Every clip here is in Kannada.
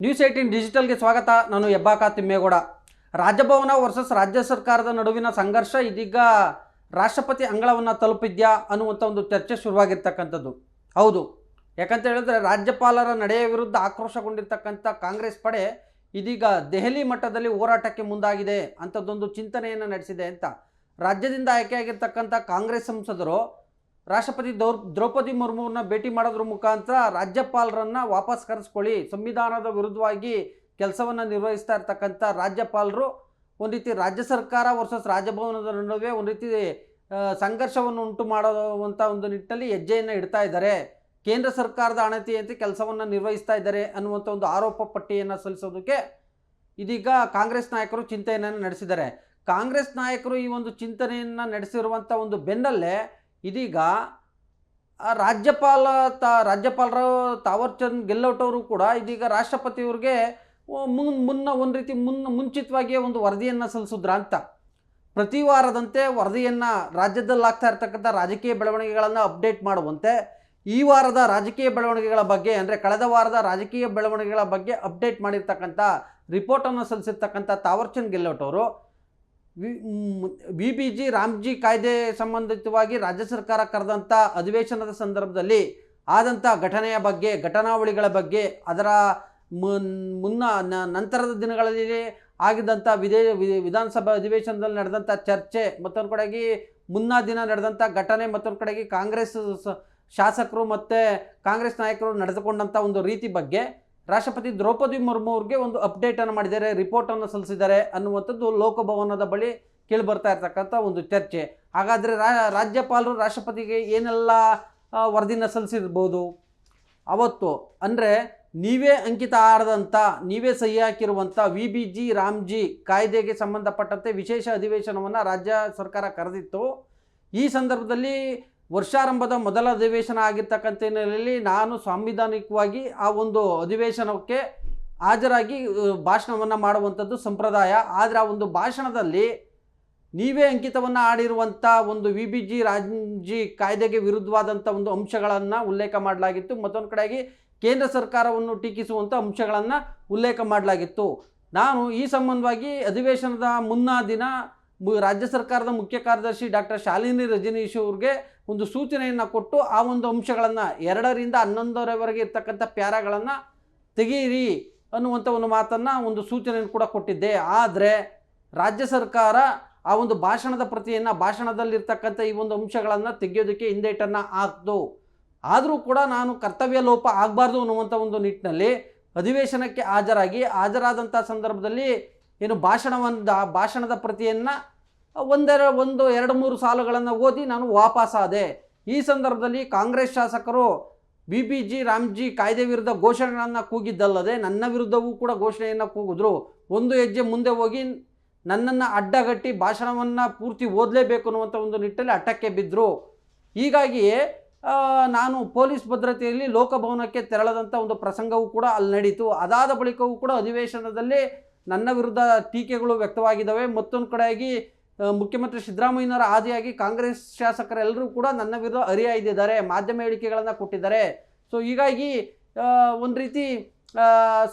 ನ್ಯೂಸ್ 18 ಡಿಜಿಟಲ್ಗೆ ಸ್ವಾಗತ. ನಾನು ಹೆಬ್ಬಾಕ ತಿಮ್ಮೇಗೌಡ. ರಾಜಭವನ ವರ್ಸಸ್ ರಾಜ್ಯ ಸರ್ಕಾರದ ನಡುವಿನ ಸಂಘರ್ಷ ಇದೀಗ ರಾಷ್ಟ್ರಪತಿ ಅಂಗಳವನ್ನು ತಲುಪಿದ್ಯಾ ಅನ್ನುವಂಥ ಒಂದು ಚರ್ಚೆ ಶುರುವಾಗಿರ್ತಕ್ಕಂಥದ್ದು. ಹೌದು, ಯಾಕಂತ ಹೇಳಿದ್ರೆ ರಾಜ್ಯಪಾಲರ ನಡೆಯ ವಿರುದ್ಧ ಆಕ್ರೋಶಗೊಂಡಿರ್ತಕ್ಕಂಥ ಕಾಂಗ್ರೆಸ್ ಪಡೆ ಇದೀಗ ದೆಹಲಿ ಮಟ್ಟದಲ್ಲಿ ಹೋರಾಟಕ್ಕೆ ಮುಂದಾಗಿದೆ ಅಂಥದ್ದೊಂದು ಚಿಂತನೆಯನ್ನು ನಡೆಸಿದೆ ಅಂತ ರಾಜ್ಯದಿಂದ ಆಯ್ಕೆಯಾಗಿರ್ತಕ್ಕಂಥ ಕಾಂಗ್ರೆಸ್ ಸಂಸದರು ರಾಷ್ಟ್ರಪತಿ ದ್ರೌಪದಿ ಮುರ್ಮುರನ್ನ ಭೇಟಿ ಮಾಡೋದ್ರ ಮುಖಾಂತರ ರಾಜ್ಯಪಾಲರನ್ನು ವಾಪಸ್ ಕರೆಸ್ಕೊಳ್ಳಿ, ಸಂವಿಧಾನದ ವಿರುದ್ಧವಾಗಿ ಕೆಲಸವನ್ನು ನಿರ್ವಹಿಸ್ತಾ ಇರ್ತಕ್ಕಂಥ ರಾಜ್ಯಪಾಲರು ಒಂದು ರೀತಿ ರಾಜ್ಯ ಸರ್ಕಾರ ವರ್ಸಸ್ ರಾಜಭವನದ ನಡುವೆ ಒಂದು ರೀತಿ ಸಂಘರ್ಷವನ್ನು ಉಂಟು ಮಾಡುವಂಥ ಒಂದು ನಿಟ್ಟಿನಲ್ಲಿ ಹೆಜ್ಜೆಯನ್ನು ಇಡ್ತಾ ಇದ್ದಾರೆ, ಕೇಂದ್ರ ಸರ್ಕಾರದ ಅಣತಿಯಂತೆ ಕೆಲಸವನ್ನು ನಿರ್ವಹಿಸ್ತಾ ಇದ್ದಾರೆ ಅನ್ನುವಂಥ ಒಂದು ಆರೋಪ ಪಟ್ಟಿಯನ್ನು ಸಲ್ಲಿಸೋದಕ್ಕೆ ಇದೀಗ ಕಾಂಗ್ರೆಸ್ ನಾಯಕರು ಚಿಂತನೆಯನ್ನು ನಡೆಸಿದ್ದಾರೆ. ಕಾಂಗ್ರೆಸ್ ನಾಯಕರು ಈ ಒಂದು ಚಿಂತನೆಯನ್ನು ನಡೆಸಿರುವಂಥ ಒಂದು ಬೆನ್ನಲ್ಲೇ ಇದೀಗ ರಾಜ್ಯಪಾಲರು ತಾವರ್ಚಂದ್ ಗೆಹ್ಲೋಟ್ ಅವರು ಕೂಡ ಇದೀಗ ರಾಷ್ಟ್ರಪತಿಯವ್ರಿಗೆ ಮುಂಚಿತವಾಗಿಯೇ ಒಂದು ವರದಿಯನ್ನು ಸಲ್ಲಿಸಿದ್ರ ಅಂತ. ಪ್ರತಿ ವಾರದಂತೆ ವರದಿಯನ್ನು ರಾಜ್ಯದಲ್ಲಿ ಆಗ್ತಾ ಇರ್ತಕ್ಕಂಥ ರಾಜಕೀಯ ಬೆಳವಣಿಗೆಗಳನ್ನು ಅಪ್ಡೇಟ್ ಮಾಡುವಂತೆ ಈ ವಾರದ ರಾಜಕೀಯ ಬೆಳವಣಿಗೆಗಳ ಬಗ್ಗೆ, ಅಂದರೆ ಕಳೆದ ವಾರದ ರಾಜಕೀಯ ಬೆಳವಣಿಗೆಗಳ ಬಗ್ಗೆ ಅಪ್ಡೇಟ್ ಮಾಡಿರ್ತಕ್ಕಂಥ ರಿಪೋರ್ಟನ್ನು ಸಲ್ಲಿಸಿರ್ತಕ್ಕಂಥ ತಾವರ್ಚಂದ್ ಗೆಹ್ಲೋಟ್ ಅವರು VBG ರಾಮ್ಜಿ ಕಾಯ್ದೆ ಸಂಬಂಧಿತವಾಗಿ ರಾಜ್ಯ ಸರ್ಕಾರ ಕರೆದಂಥ ಅಧಿವೇಶನದ ಸಂದರ್ಭದಲ್ಲಿ ಆದಂಥ ಘಟನೆಯ ಬಗ್ಗೆ, ಘಟನಾವಳಿಗಳ ಬಗ್ಗೆ, ಅದರ ನಂತರದ ದಿನಗಳಲ್ಲಿ ಆಗಿದ್ದಂಥ ವಿಧಾನಸಭಾ ಅಧಿವೇಶನದಲ್ಲಿ ನಡೆದಂಥ ಚರ್ಚೆ, ಮತ್ತೊಂದು ಕಡೆಗೆ ಮುನ್ನಾ ದಿನ ನಡೆದಂಥ ಘಟನೆ, ಮತ್ತೊಂದು ಕಡೆಗೆ ಕಾಂಗ್ರೆಸ್ ಶಾಸಕರು ಮತ್ತು ಕಾಂಗ್ರೆಸ್ ನಾಯಕರು ನಡೆದುಕೊಂಡಂಥ ಒಂದು ರೀತಿ ಬಗ್ಗೆ ರಾಷ್ಟ್ರಪತಿ ದ್ರೌಪದಿ ಮುರ್ಮು ಅವ್ರಿಗೆ ಒಂದು ಅಪ್ಡೇಟನ್ನು ಮಾಡಿದ್ದಾರೆ, ರಿಪೋರ್ಟನ್ನು ಸಲ್ಲಿಸಿದ್ದಾರೆ ಅನ್ನುವಂಥದ್ದು ಲೋಕಭವನದ ಬಳಿ ಕೇಳಿಬರ್ತಾ ಇರ್ತಕ್ಕಂಥ ಒಂದು ಚರ್ಚೆ. ಹಾಗಾದರೆ ರಾಜ್ಯಪಾಲರು ರಾಷ್ಟ್ರಪತಿಗೆ ಏನೆಲ್ಲ ವರದಿನ ಸಲ್ಲಿಸಿರ್ಬೋದು ಅವತ್ತು? ಅಂದರೆ ನೀವೇ ಅಂಕಿತ ಆಡದಂಥ, ನೀವೇ ಸಹಿ ಹಾಕಿರುವಂಥ VBG ರಾಮ್ಜಿ ಕಾಯ್ದೆಗೆ ಸಂಬಂಧಪಟ್ಟಂತೆ ವಿಶೇಷ ಅಧಿವೇಶನವನ್ನು ರಾಜ್ಯ ಸರ್ಕಾರ ಕರೆದಿತ್ತು. ಈ ಸಂದರ್ಭದಲ್ಲಿ ವರ್ಷಾರಂಭದ ಮೊದಲ ಅಧಿವೇಶನ ಆಗಿರ್ತಕ್ಕಂಥ ಹಿನ್ನೆಲೆಯಲ್ಲಿ ನಾನು ಸಾಂವಿಧಾನಿಕವಾಗಿ ಆ ಒಂದು ಅಧಿವೇಶನಕ್ಕೆ ಹಾಜರಾಗಿ ಭಾಷಣವನ್ನು ಮಾಡುವಂಥದ್ದು ಸಂಪ್ರದಾಯ. ಆದರೆ ಆ ಒಂದು ಭಾಷಣದಲ್ಲಿ ನೀವೇ ಅಂಕಿತವನ್ನು ಆಡಿರುವಂಥ ಒಂದು VBG ರಾಮ್ಜಿ ಕಾಯ್ದೆಗೆ ವಿರುದ್ಧವಾದಂಥ ಒಂದು ಅಂಶಗಳನ್ನು ಉಲ್ಲೇಖ ಮಾಡಲಾಗಿತ್ತು. ಮತ್ತೊಂದು ಕಡೆಗೆ ಕೇಂದ್ರ ಸರ್ಕಾರವನ್ನು ಟೀಕಿಸುವಂಥ ಅಂಶಗಳನ್ನು ಉಲ್ಲೇಖ ಮಾಡಲಾಗಿತ್ತು. ನಾನು ಈ ಸಂಬಂಧವಾಗಿ ಅಧಿವೇಶನದ ಮುನ್ನಾ ದಿನ ರಾಜ್ಯ ಸರ್ಕಾರದ ಮುಖ್ಯ ಕಾರ್ಯದರ್ಶಿ ಡಾಕ್ಟರ್ ಶಾಲಿನಿ ರಜನೀಶ್ ಅವ್ರಿಗೆ ಒಂದು ಸೂಚನೆಯನ್ನು ಕೊಟ್ಟು ಆ ಒಂದು ಅಂಶಗಳನ್ನು 2ರಿಂದ 11ರವರೆಗೆ ಇರ್ತಕ್ಕಂಥ ಪ್ಯಾರಾಗಳನ್ನು ತೆಗೀರಿ ಅನ್ನುವಂಥ ಒಂದು ಮಾತನ್ನು, ಒಂದು ಸೂಚನೆಯನ್ನು ಕೂಡ ಕೊಟ್ಟಿದ್ದೆ. ಆದರೆ ರಾಜ್ಯ ಸರ್ಕಾರ ಆ ಒಂದು ಭಾಷಣದ ಪ್ರತಿಯನ್ನು, ಭಾಷಣದಲ್ಲಿರ್ತಕ್ಕಂಥ ಈ ಒಂದು ಅಂಶಗಳನ್ನು ತೆಗೆಯೋದಕ್ಕೆ ಹಿಂದೇಟನ್ನು ಹಾಕ್ತು. ಆದರೂ ಕೂಡ ನಾನು ಕರ್ತವ್ಯ ಲೋಪ ಆಗಬಾರ್ದು ಅನ್ನುವಂಥ ಒಂದು ನಿಟ್ಟಿನಲ್ಲಿ ಅಧಿವೇಶನಕ್ಕೆ ಹಾಜರಾದಂಥ ಸಂದರ್ಭದಲ್ಲಿ ಏನು ಭಾಷಣದ ಪ್ರತಿಯನ್ನು 1-2-3 ಸಾಲುಗಳನ್ನು ಓದಿ ನಾನು ವಾಪಸ್ಸಾದೆ. ಈ ಸಂದರ್ಭದಲ್ಲಿ ಕಾಂಗ್ರೆಸ್ ಶಾಸಕರು VBG ರಾಮ್ಜಿ ಕಾಯ್ದೆ ವಿರುದ್ಧ ಘೋಷಣೆಗಳನ್ನು ಕೂಗಿದ್ದಲ್ಲದೆ ನನ್ನ ವಿರುದ್ಧವೂ ಕೂಡ ಘೋಷಣೆಯನ್ನು ಕೂಗಿದ್ರು. ಒಂದು ಹೆಜ್ಜೆ ಮುಂದೆ ಹೋಗಿ ನನ್ನನ್ನು ಅಡ್ಡಗಟ್ಟಿ ಭಾಷಣವನ್ನು ಪೂರ್ತಿ ಓದಲೇಬೇಕು ಅನ್ನುವಂಥ ಒಂದು ನಿಟ್ಟಲ್ಲಿ ಅಟ್ಟಕ್ಕೆ ಬಿದ್ದರು. ಹೀಗಾಗಿಯೇ ನಾನು ಪೊಲೀಸ್ ಭದ್ರತೆಯಲ್ಲಿ ಲೋಕಭವನಕ್ಕೆ ತೆರಳದಂಥ ಒಂದು ಪ್ರಸಂಗವೂ ಕೂಡ ಅಲ್ಲಿ ನಡೀತು. ಅದಾದ ಬಳಿಕವೂ ಕೂಡ ಅಧಿವೇಶನದಲ್ಲಿ ನನ್ನ ವಿರುದ್ಧ ಟೀಕೆಗಳು ವ್ಯಕ್ತವಾಗಿದ್ದಾವೆ. ಮತ್ತೊಂದು ಕಡೆಯಾಗಿ ಮುಖ್ಯಮಂತ್ರಿ ಸಿದ್ದರಾಮಯ್ಯನವರ ಆದಿಯಾಗಿ ಕಾಂಗ್ರೆಸ್ ಶಾಸಕರೆಲ್ಲರೂ ಕೂಡ ನನ್ನ ವಿರುದ್ಧ ಹರಿಹಾಯ್ದಿದ್ದಾರೆ, ಮಾಧ್ಯಮ ಹೇಳಿಕೆಗಳನ್ನು ಕೊಟ್ಟಿದ್ದಾರೆ. ಸೊ ಹೀಗಾಗಿ ಒಂದು ರೀತಿ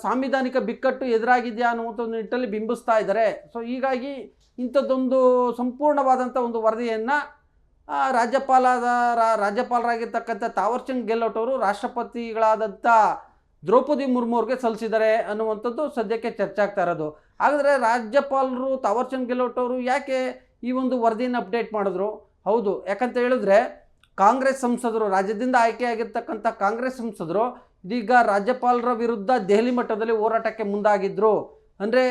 ಸಾಂವಿಧಾನಿಕ ಬಿಕ್ಕಟ್ಟು ಎದುರಾಗಿದೆಯಾ ಅನ್ನುವಂಥ ಒಂದು ನಿಟ್ಟಲ್ಲಿ ಬಿಂಬಿಸ್ತಾ ಇದ್ದಾರೆ. ಸೊ ಹೀಗಾಗಿ ಇಂಥದ್ದೊಂದು ಸಂಪೂರ್ಣವಾದಂಥ ಒಂದು ವರದಿಯನ್ನು ರಾಜ್ಯಪಾಲರಾಗಿರ್ತಕ್ಕಂಥ ತಾವರ್ಚಂದ್ ಗೆಹ್ಲೋಟ್ ಅವರು ರಾಷ್ಟ್ರಪತಿಗಳಾದಂಥ ದ್ರೌಪದಿ ಮುರ್ಮು ಅವ್ರಿಗೆ ಸಲ್ಲಿಸಿದ್ದಾರೆ ಅನ್ನುವಂಥದ್ದು ಸದ್ಯಕ್ಕೆ ಚರ್ಚೆ ಆಗ್ತಾ ಇರೋದು. ಹಾಗಾದರೆ ರಾಜ್ಯಪಾಲರು ತಾವರ್ಚಂದ್ ಗೆಹ್ಲೋಟ್ ಅವರು ಯಾಕೆ ಈ ಒಂದು ವರದಿಯನ್ನು ಅಪ್ಡೇಟ್ ಮಾಡಿದ್ರು? ಹೌದು, ಯಾಕಂತ ಹೇಳಿದ್ರೆ ಕಾಂಗ್ರೆಸ್ ಸಂಸದರು, ರಾಜ್ಯದಿಂದ ಆಯ್ಕೆಯಾಗಿರ್ತಕ್ಕಂಥ ಕಾಂಗ್ರೆಸ್ ಸಂಸದರು ಇದೀಗ ರಾಜ್ಯಪಾಲರ ವಿರುದ್ಧ ದೆಹಲಿ ಮಟ್ಟದಲ್ಲಿ ಹೋರಾಟಕ್ಕೆ ಮುಂದಾಗಿದ್ದರು. ಅಂದರೆ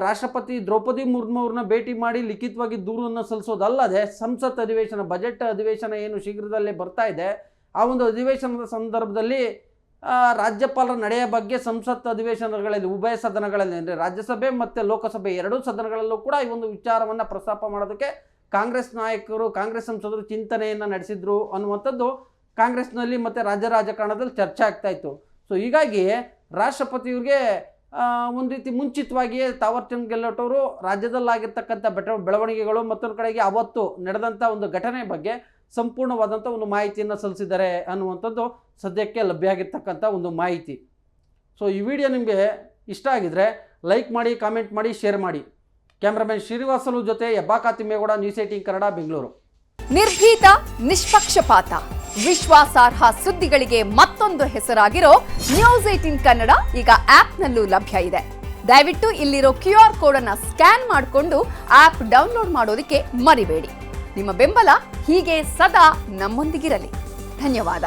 ರಾಷ್ಟ್ರಪತಿ ದ್ರೌಪದಿ ಮುರ್ಮು ಅವ್ರನ್ನ ಭೇಟಿ ಮಾಡಿ ಲಿಖಿತವಾಗಿ ದೂರನ್ನು ಸಲ್ಲಿಸೋದಲ್ಲದೆ ಸಂಸತ್ ಅಧಿವೇಶನ, ಬಜೆಟ್ ಅಧಿವೇಶನ ಏನು ಶೀಘ್ರದಲ್ಲೇ ಬರ್ತಾ ಇದೆ, ಆ ಒಂದು ಅಧಿವೇಶನದ ಸಂದರ್ಭದಲ್ಲಿ ರಾಜ್ಯಪಾಲರ ನಡೆಯ ಬಗ್ಗೆ ಸಂಸತ್ ಅಧಿವೇಶನಗಳಲ್ಲಿ, ಉಭಯ ಸದನಗಳಲ್ಲಿ, ಅಂದರೆ ರಾಜ್ಯಸಭೆ ಮತ್ತು ಲೋಕಸಭೆ ಎರಡೂ ಸದನಗಳಲ್ಲೂ ಕೂಡ ಈ ಒಂದು ವಿಚಾರವನ್ನು ಪ್ರಸ್ತಾಪ ಮಾಡೋದಕ್ಕೆ ಕಾಂಗ್ರೆಸ್ ನಾಯಕರು, ಕಾಂಗ್ರೆಸ್ ಸಂಸದರು ಚಿಂತನೆಯನ್ನು ನಡೆಸಿದ್ರು ಅನ್ನುವಂಥದ್ದು ಕಾಂಗ್ರೆಸ್ನಲ್ಲಿ ಮತ್ತು ರಾಜ್ಯ ರಾಜಕಾರಣದಲ್ಲಿ ಚರ್ಚೆ ಆಗ್ತಾಯಿತ್ತು. ಸೊ ಹೀಗಾಗಿ ರಾಷ್ಟ್ರಪತಿಯವ್ರಿಗೆ ಒಂದು ರೀತಿ ಮುಂಚಿತವಾಗಿಯೇ ತಾವರ್ಚಂದ್ ಗೆಹ್ಲೋಟ್ ಅವರು ರಾಜ್ಯದಲ್ಲಾಗಿರ್ತಕ್ಕಂಥ ಬೆಳವಣಿಗೆಗಳು, ಮತ್ತೊಂದು ಕಡೆಗೆ ಅವತ್ತು ನಡೆದಂಥ ಒಂದು ಘಟನೆ ಬಗ್ಗೆ ಸಂಪೂರ್ಣವಾದಂಥ ಒಂದು ಮಾಹಿತಿಯನ್ನು ಸಲ್ಲಿಸಿದ್ದಾರೆ ಅನ್ನುವಂಥದ್ದು ಸದ್ಯಕ್ಕೆ ಲಭ್ಯ ಆಗಿರ್ತಕ್ಕಂಥ ಒಂದು ಮಾಹಿತಿ. ಸೊ ಈ ವಿಡಿಯೋ ನಿಮಗೆ ಇಷ್ಟ ಆಗಿದ್ರೆ ಲೈಕ್ ಮಾಡಿ, ಕಾಮೆಂಟ್ ಮಾಡಿ, ಶೇರ್ ಮಾಡಿ. ಕ್ಯಾಮ್ರಾಮನ್ ಶ್ರೀನಿವಾಸಲು ಜೊತೆ ಹೆಬ್ಬಾಕ ತಿಮ್ಮೇಗೌಡ, ನ್ಯೂಸ್ 18 ಕನ್ನಡ, ಬೆಂಗಳೂರು. ನಿರ್ಭೀತ, ನಿಷ್ಪಕ್ಷಪಾತ, ವಿಶ್ವಾಸಾರ್ಹ ಸುದ್ದಿಗಳಿಗೆ ಮತ್ತೊಂದು ಹೆಸರಾಗಿರೋ ನ್ಯೂಸ್ 18 ಕನ್ನಡ ಈಗ ಆಪ್ನಲ್ಲೂ ಲಭ್ಯ ಇದೆ. ದಯವಿಟ್ಟು ಇಲ್ಲಿರೋ QR ಕೋಡ್ ಅನ್ನು ಸ್ಕ್ಯಾನ್ ಮಾಡಿಕೊಂಡು ಆಪ್ ಡೌನ್ಲೋಡ್ ಮಾಡೋದಕ್ಕೆ ಮರಿಬೇಡಿ. ನಿಮ್ಮ ಬೆಂಬಲ ಹೀಗೆ ಸದಾ ನಮ್ಮೊಂದಿಗಿರಲಿ. ಧನ್ಯವಾದ.